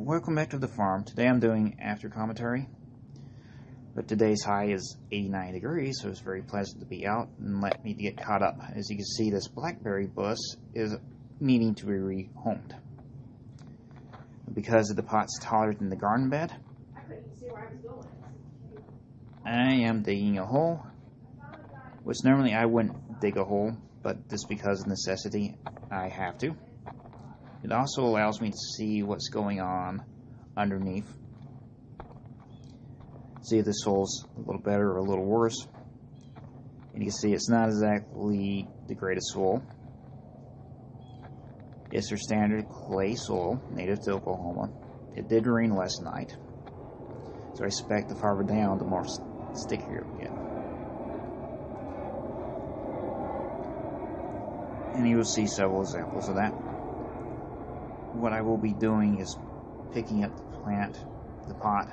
Welcome back to the farm. Today I'm doing after commentary, but today's high is 89 degrees, so it's very pleasant to be out and let me get caught up. As you can see, this Blackberry bush is needing to be rehomed. Because the pot's taller than the garden bed, I am digging a hole, which normally I wouldn't dig a hole, but just because of necessity, I have to. It also allows me to see what's going on underneath. See if the soil's a little better or a little worse. And you can see it's not exactly the greatest soil. It's your standard clay soil, native to Oklahoma. It did rain last night, so I expect the farther down, the more stickier it will get. And you will see several examples of that. What I will be doing is picking up the pot,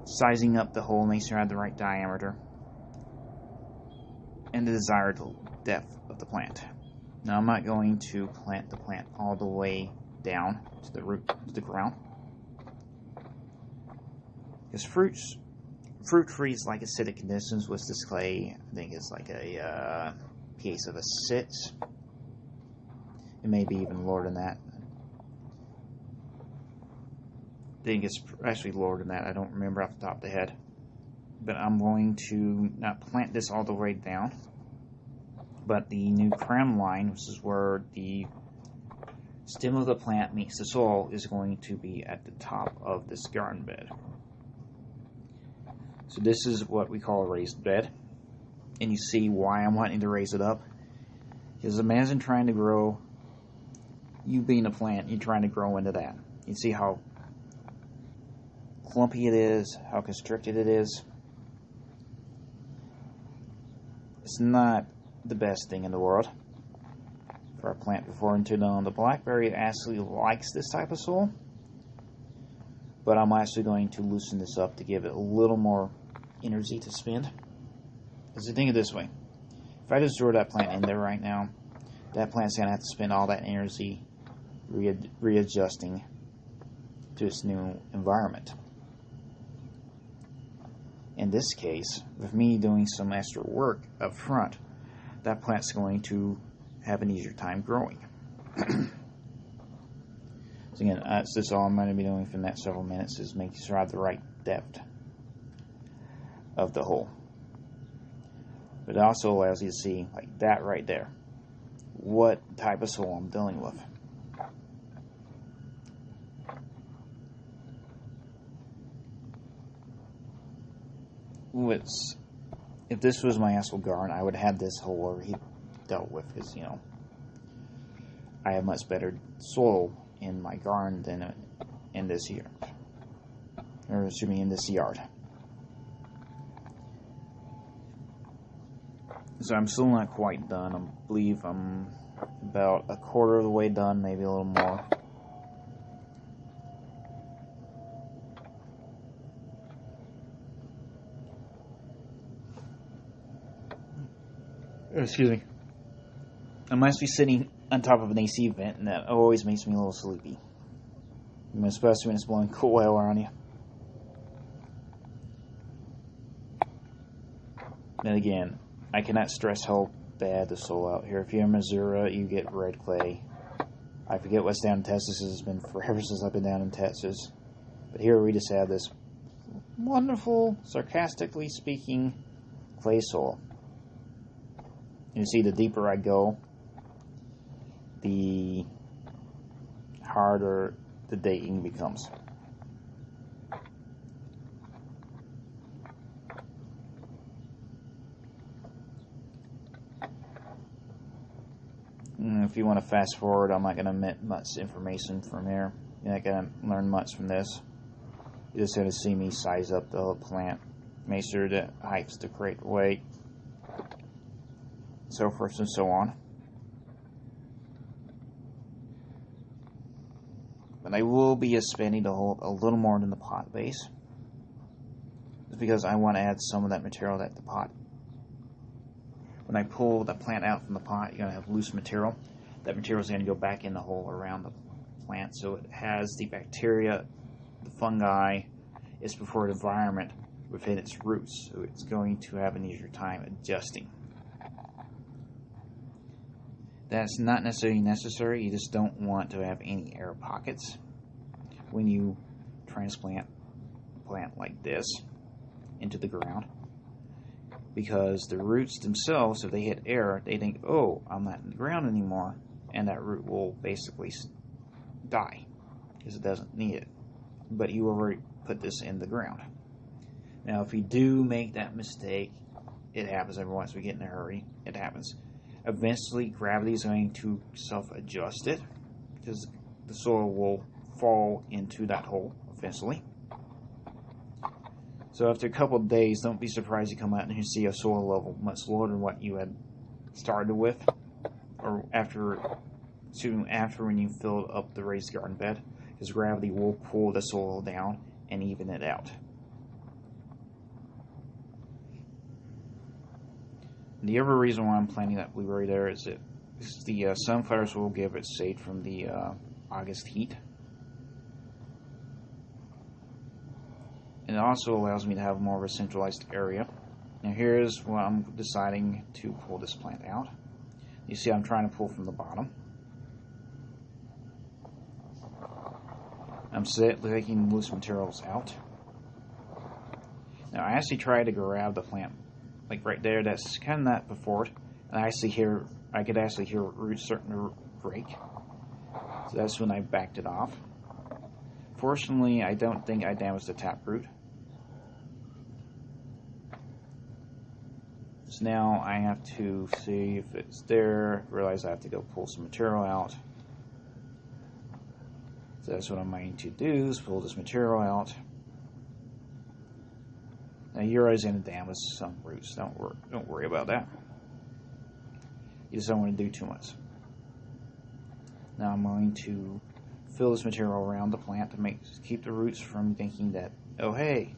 sizing up the hole, making sure I have the right diameter, and the desired depth of the plant. Now I'm not going to plant the plant all the way down to the root, to the ground, because fruit trees like acidic conditions with this clay. I think it's like a pH of a 6. It may be even lower than that. I think it's actually lower than that. I don't remember off the top of the head. But I'm going to not plant this all the way down, but the new crown line, which is where the stem of the plant meets the soil, is going to be at the top of this garden bed. So this is what we call a raised bed. And you see why I'm wanting to raise it up. Because imagine trying to grow, you being a plant, you're trying to grow into that. You see how clumpy it is, how constricted it is. It's not the best thing in the world for a plant before into the Blackberry actually likes this type of soil, but I'm actually going to loosen this up to give it a little more energy to spend. Because you think of it this way, if I just throw that plant in there right now, that plant's going to have to spend all that energy readjusting to its new environment. In this case, with me doing some extra work up front, that plant's going to have an easier time growing. So again, that's just all I'm going to be doing for the next several minutes, is making sure I have the right depth of the hole. But it also allows you to see, like that right there, what type of soil I'm dealing with. If this was my actual garden, I would have this hole already dealt with, because, you know, I have much better soil in my garden than in this yard. Or, excuse me, in this yard. So I'm still not quite done. I believe I'm about a quarter of the way done, maybe a little more. Excuse me. I'm actually sitting on top of an AC vent, and that always makes me a little sleepy. Especially when it's blowing cool air on you. And again, I cannot stress how bad the soil out here. If you're in Missouri, you get red clay. I forget what's down in Texas. It's been forever since I've been down in Texas. But here we just have this wonderful, sarcastically speaking, clay soil. You see, the deeper I go, the harder the digging becomes. And if you want to fast forward, I'm not going to omit much information from here. You're not going to learn much from this. You're just going to see me size up the whole plant, make sure that height's the correct weight, so forth and so on. But I will be expanding the hole a little more than the pot base, just because I want to add some of that material that the pot. When I pull the plant out from the pot, you're going to have loose material. That material is going to go back in the hole around the plant, so it has the bacteria, the fungi, its preferred environment within its roots, so it's going to have an easier time adjusting. That's not necessarily necessary. You just don't want to have any air pockets when you transplant a plant like this into the ground, because the roots themselves, if they hit air, they think, oh, I'm not in the ground anymore, and that root will basically die because it doesn't need it. But you already put this in the ground. Now, if you do make that mistake, it happens every once we get in a hurry. It happens. Eventually, gravity is going to self-adjust it, because the soil will fall into that hole eventually. So after a couple of days, don't be surprised you come out and you see a soil level much lower than what you had started with, or soon after when you filled up the raised garden bed, because gravity will pull the soil down and even it out. The other reason why I'm planting that blueberry there is that the sunflowers will give it shade from the August heat. And it also allows me to have more of a centralized area. Now here's what I'm deciding to pull this plant out. You see I'm trying to pull from the bottom. I'm taking loose materials out. Now I actually tried to grab the plant like right there. That's kind of not before it. And I could actually hear roots starting to break. So that's when I backed it off. Fortunately, I don't think I damaged the taproot. So now I have to see if it's there. Realize I have to go pull some material out. So that's what I'm going to do, is pull this material out. Now you're always going to damage some roots. Don't worry about that. You just don't want to do too much. Now I'm going to fill this material around the plant to keep the roots from thinking that, oh hey,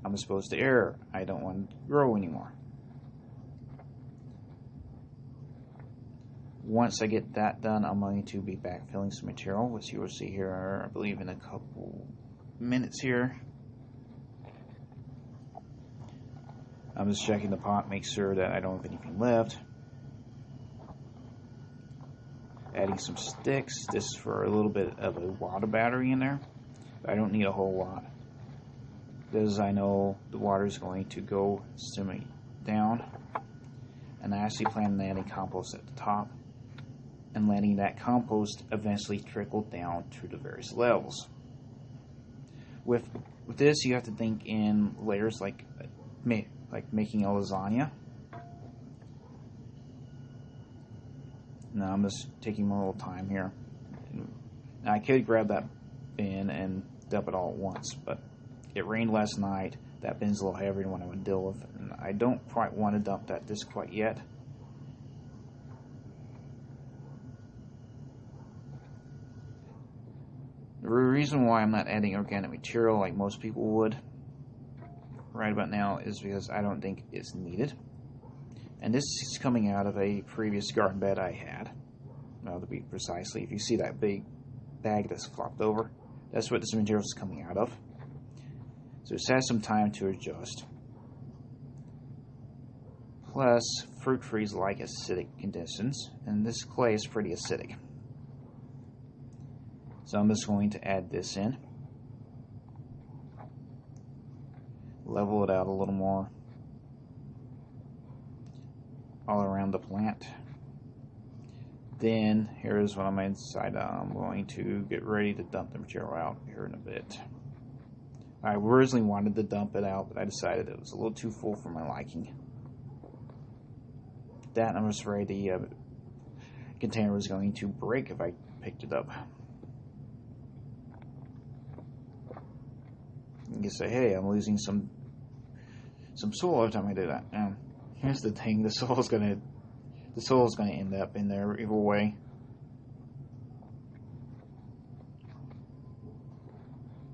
I'm exposed to air, I don't want to grow anymore. Once I get that done, I'm going to be backfilling some material, which you will see here, I believe, in a couple minutes here. I'm just checking the pot, make sure that I don't have anything left. Adding some sticks. This is for a little bit of a water battery in there. I don't need a whole lot, because I know the water is going to go simmering down. And I actually plan on adding compost at the top, and letting that compost eventually trickle down to the various levels. With this, you have to think in layers like making a lasagna. Now I'm just taking my little time here. Now I could grab that bin and dump it all at once, but it rained last night. That bin's a little heavier than what I would deal with, and I don't quite want to dump that just quite yet. The reason why I'm not adding organic material like most people would right about now is because I don't think it's needed. And this is coming out of a previous garden bed I had. Now, to be precisely, if you see that big bag that's flopped over, that's what this material is coming out of. So it's had some time to adjust. Plus, fruit trees like acidic conditions, and this clay is pretty acidic. So I'm just going to add this in. Level it out a little more all around the plant. Then here's what I'm going to decide. I'm going to get ready to dump the material out here in a bit. I originally wanted to dump it out, but I decided it was a little too full for my liking. That, I'm just afraid the container was going to break if I picked it up. You can say, hey, I'm losing some soil every time I do that. Here's the thing: the soil is gonna end up in there either way.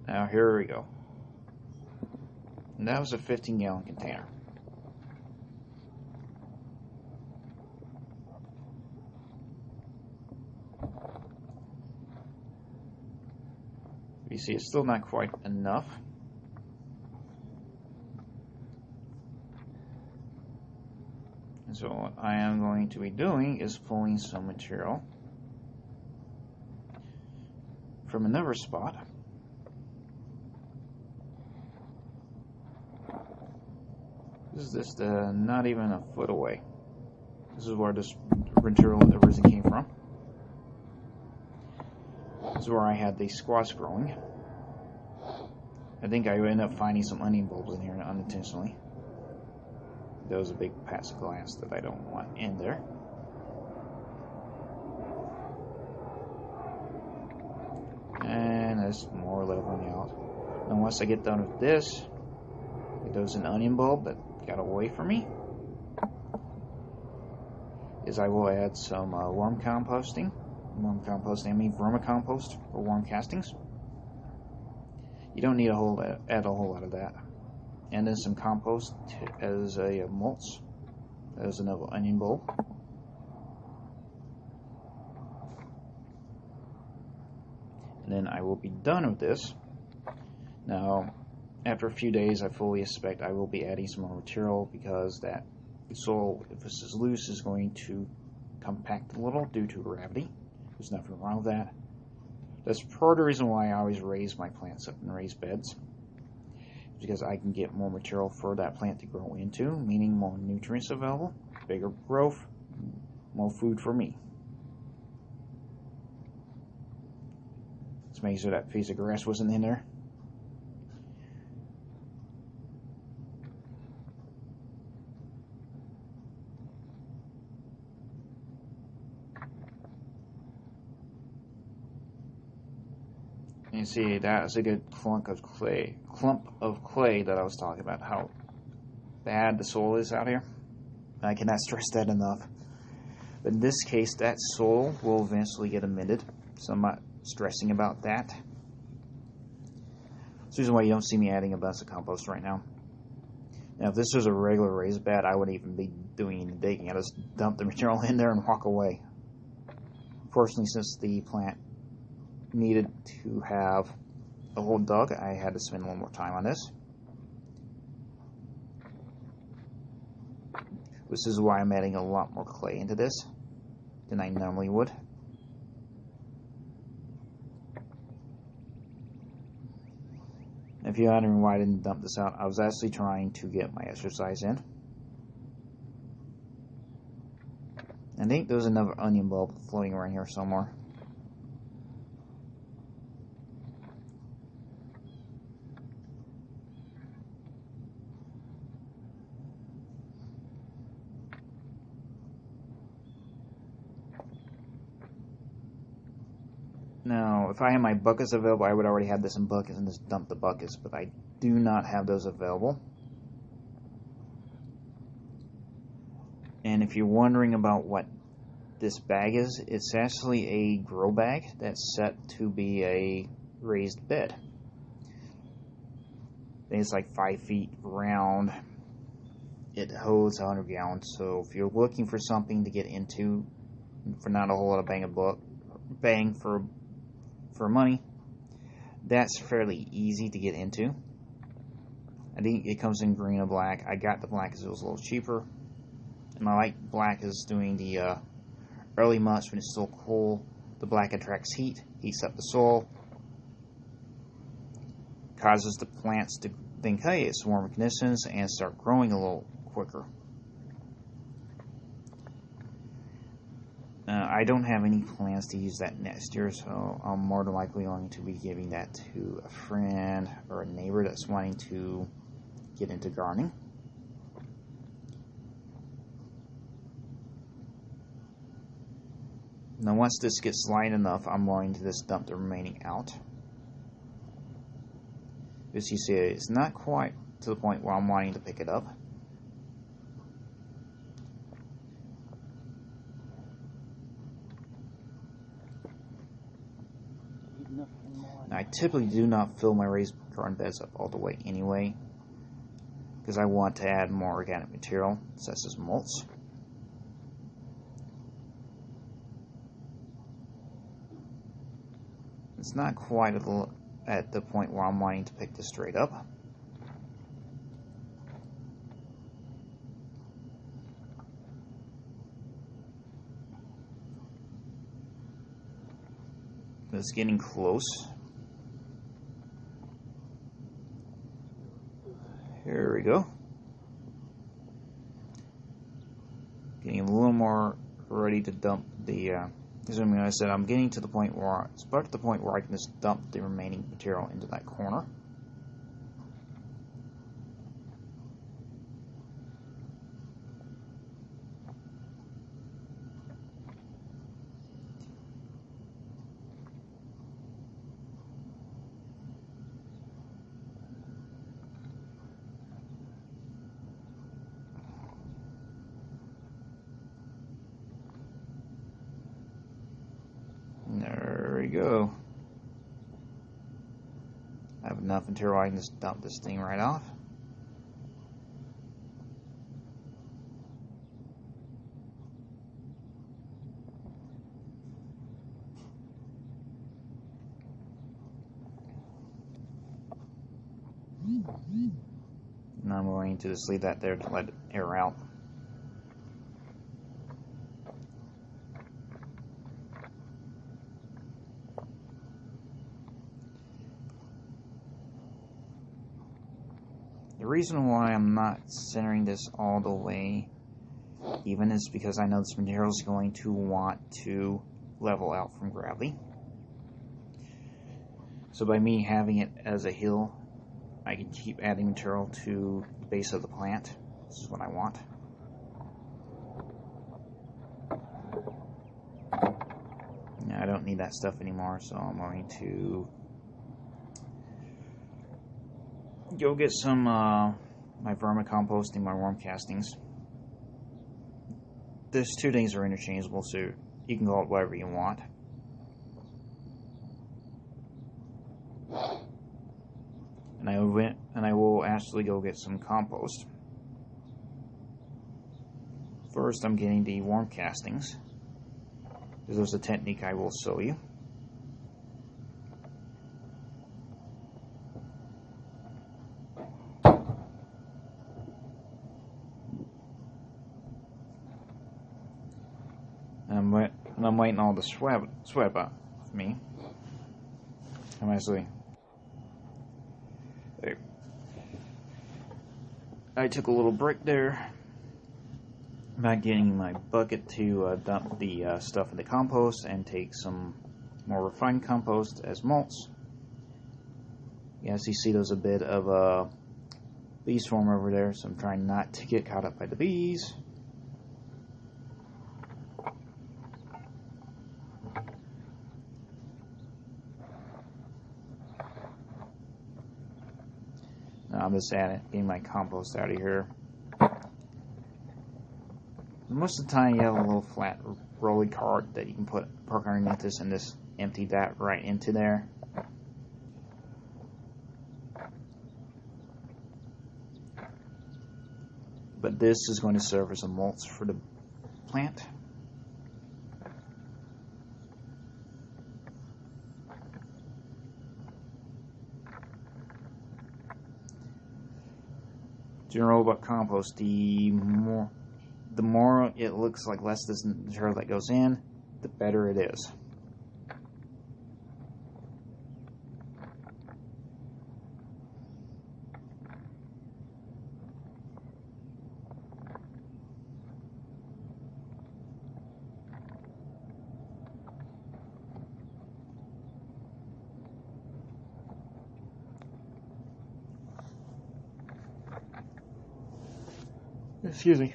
Now here we go. And that was a 15-gallon container. You see, it's still not quite enough. And so what I am going to be doing is pulling some material from another spot. This is just not even a foot away. This is where this material originally came from. This is where I had the squash growing. I think I ended up finding some onion bulbs in here unintentionally. There was a big patch of glass that I don't want in there. And there's more leveling out. And once I get done with this, there was an onion bulb that got away from me. Is I will add some worm composting. I mean vermicompost or worm castings. You don't need add a whole lot of that. And then some compost as a mulch. As another onion bulb. And then I will be done with this. Now, after a few days, I fully expect I will be adding some more material because that soil, if this is loose, is going to compact a little due to gravity. There's nothing wrong with that. That's part of the reason why I always raise my plants up in raised beds. Because I can get more material for that plant to grow into, meaning more nutrients available, bigger growth, more food for me. Let's make sure that piece of grass wasn't in there. You see, that's a good clump of clay that I was talking about, how bad the soil is out here. I cannot stress that enough. But in this case, that soil will eventually get amended, so I'm not stressing about that. That's the reason why you don't see me adding a bunch of compost right now. Now, if this was a regular raised bed, I wouldn't even be doing any digging. I just dump the material in there and walk away. Fortunately, since the plant needed to have a hole dug, I had to spend a little more time on this. This is why I'm adding a lot more clay into this than I normally would. If you're wondering why I didn't dump this out, I was actually trying to get my exercise in. I think there's another onion bulb floating around here somewhere. Now, if I had my buckets available, I would already have this in buckets and just dump the buckets, but I do not have those available. And if you're wondering about what this bag is, it's actually a grow bag that's set to be a raised bed. I think it's like 5 feet round. It holds 100 gallons, so if you're looking for something to get into for not a whole lot of bang for money, that's fairly easy to get into. I think it comes in green or black. I got the black because it was a little cheaper, and I like black as doing the early months when it's still cool. The black attracts heat, heats up the soil, causes the plants to think, hey, it's warmer conditions, and start growing a little quicker. I don't have any plans to use that next year, so I'm more than likely going to be giving that to a friend or a neighbor that's wanting to get into gardening. Now, once this gets light enough, I'm going to just dump the remaining out. As you see, it's not quite to the point where I'm wanting to pick it up. I typically do not fill my raised garden beds up all the way anyway, because I want to add more organic material, such as mulch. It's not quite at the point where I'm wanting to pick this straight up. It's getting close. Here we go. Getting a little more ready to dump the, as I said, I'm getting to the point where, it's about the point where I can just dump the remaining material into that corner. There we go. I have enough material I can just dump this thing right off. And I'm going to just leave that there to let it air out. The reason why I'm not centering this all the way even is because I know this material is going to want to level out from gravity. So by me having it as a hill, I can keep adding material to the base of the plant. This is what I want. Now, I don't need that stuff anymore, so I'm going to go get some my vermicompost and my worm castings. These two things are interchangeable, so you can call it whatever you want. And I will actually go get some compost. First, I'm getting the worm castings. This is a technique I will show you. And I'm waiting all the sweat off me. I'm actually. I took a little break there. About getting my bucket to dump the stuff in the compost and take some more refined compost as mulch. Yes, you see there's a bit of a bee swarm over there, so I'm trying not to get caught up by the bees. Now I'm just getting my compost out of here. Most of the time you have a little flat rolly cart that you can park underneath this and just empty that right into there. But this is going to serve as a mulch for the plant. General about compost, the more it looks like less this material that goes in, the better it is. Excuse me.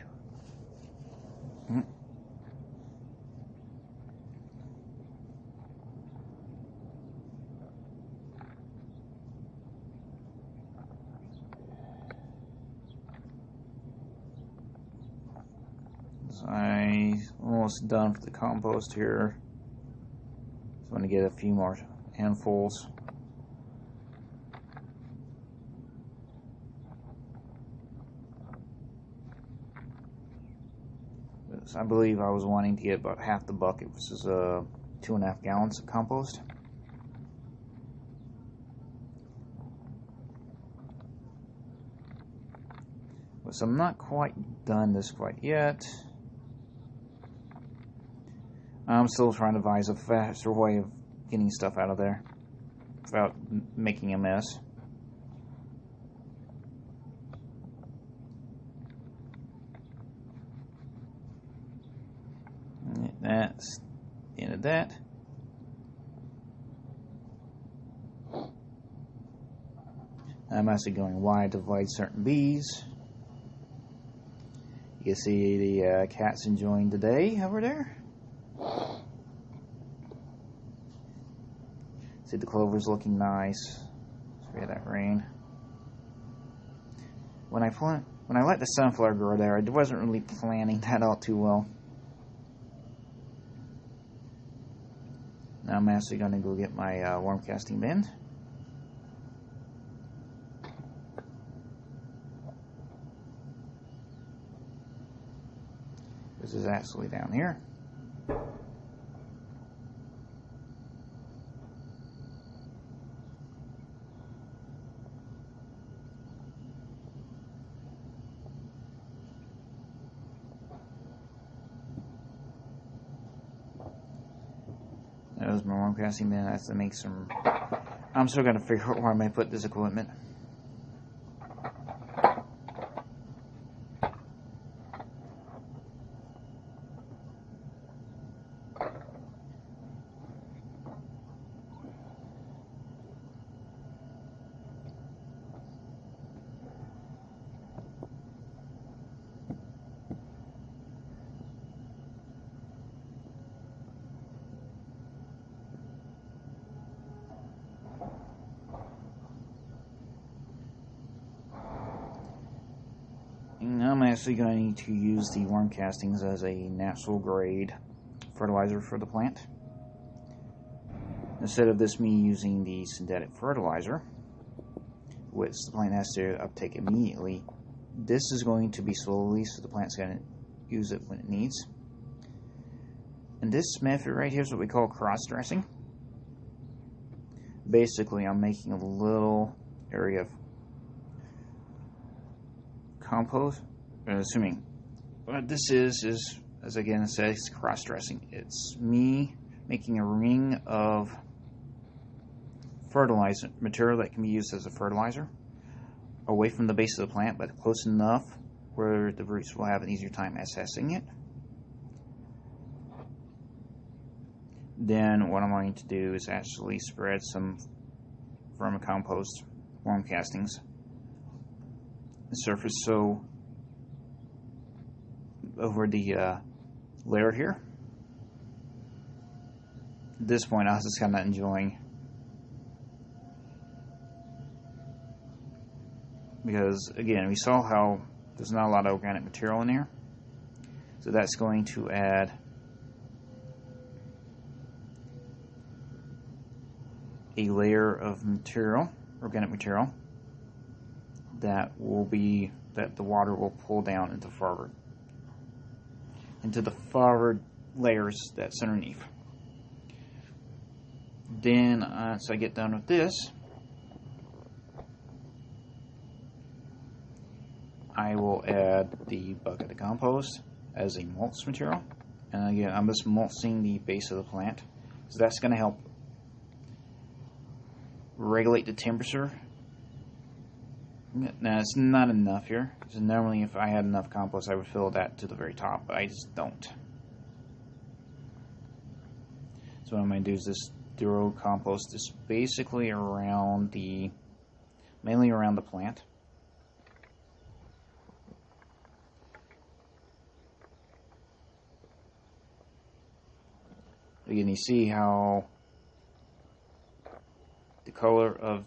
I'm almost done with the compost here. So I'm going to get a few more handfuls. So I believe I was wanting to get about half the bucket, which is 2.5 gallons of compost. So I'm not quite done this quite yet. I'm still trying to devise a faster way of getting stuff out of there without making a mess. That's the end of that. I'm actually going wide to avoid certain bees. You can see the cat's enjoying the day over there. See the clover's looking nice. Spray that rain. When I let the sunflower grow there, I wasn't really planning that out too well. Now I'm actually going to go get my worm casting bin. This is actually down here. That was my worm casting bin. I have to make some. I'm still going to figure out where I may put this equipment. I'm actually going to use the worm castings as a natural grade fertilizer for the plant. Instead of this me using the synthetic fertilizer, which the plant has to uptake immediately, this is going to be slowly, so the plant's going to use it when it needs. And this method right here is what we call cross-dressing. Basically, I'm making a little area of compost. Assuming what this is as again it says, cross-dressing. It's me making a ring of fertilizer material that can be used as a fertilizer away from the base of the plant, but close enough where the roots will have an easier time accessing it. Then what I'm going to do is actually spread some vermicompost worm castings the surface so over the layer here. At this point I was just kind of enjoying, because again we saw how there's not a lot of organic material in here, so that's going to add a layer of material, organic material, that the water will pull down into the forward layers that's underneath. Then once I get done with this, I will add the bucket of compost as a mulch material, and again I'm just mulching the base of the plant, so that's going to help regulate the temperature. Now it's not enough here, so normally if I had enough compost I would fill that to the very top, but I just don't. So what I'm going to do is just throw compost just basically around mainly around the plant. Again, you see how the color of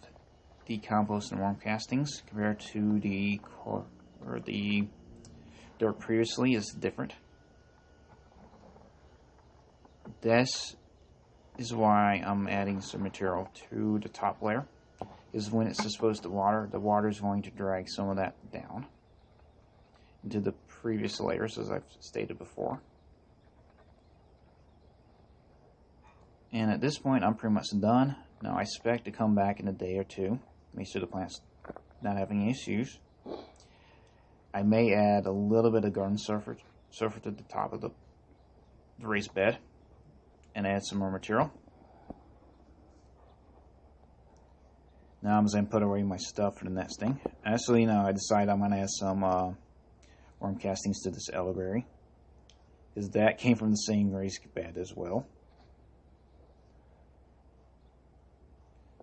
the compost and worm castings compared to the dirt previously is different. This is why I'm adding some material to the top layer, is when it's exposed to water, the water is going to drag some of that down into the previous layers, as I've stated before. And at this point I'm pretty much done. Now I expect to come back in a day or two, make sure the plant's not having any issues, I may add a little bit of garden surface to the top of the raised bed and add some more material. Now I'm just going to put away my stuff for the nesting. Actually, now I decided I'm going to add some worm castings to this elderberry, because that came from the same raised bed as well.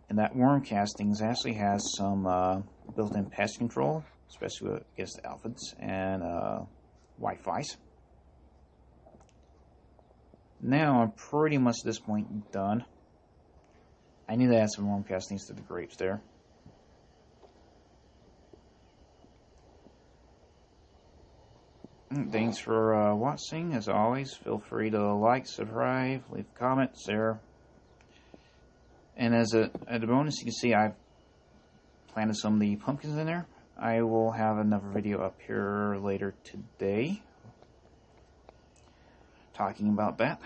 And that worm castings actually has some built-in pest control, especially against the aphids and whiteflies. Now I'm pretty much at this point done. I need to add some worm castings to the grapes there. Thanks for watching. As always, feel free to like, subscribe, leave comments there. And as a bonus, you can see I've planted some of the pumpkins in there. I will have another video up here later today talking about that.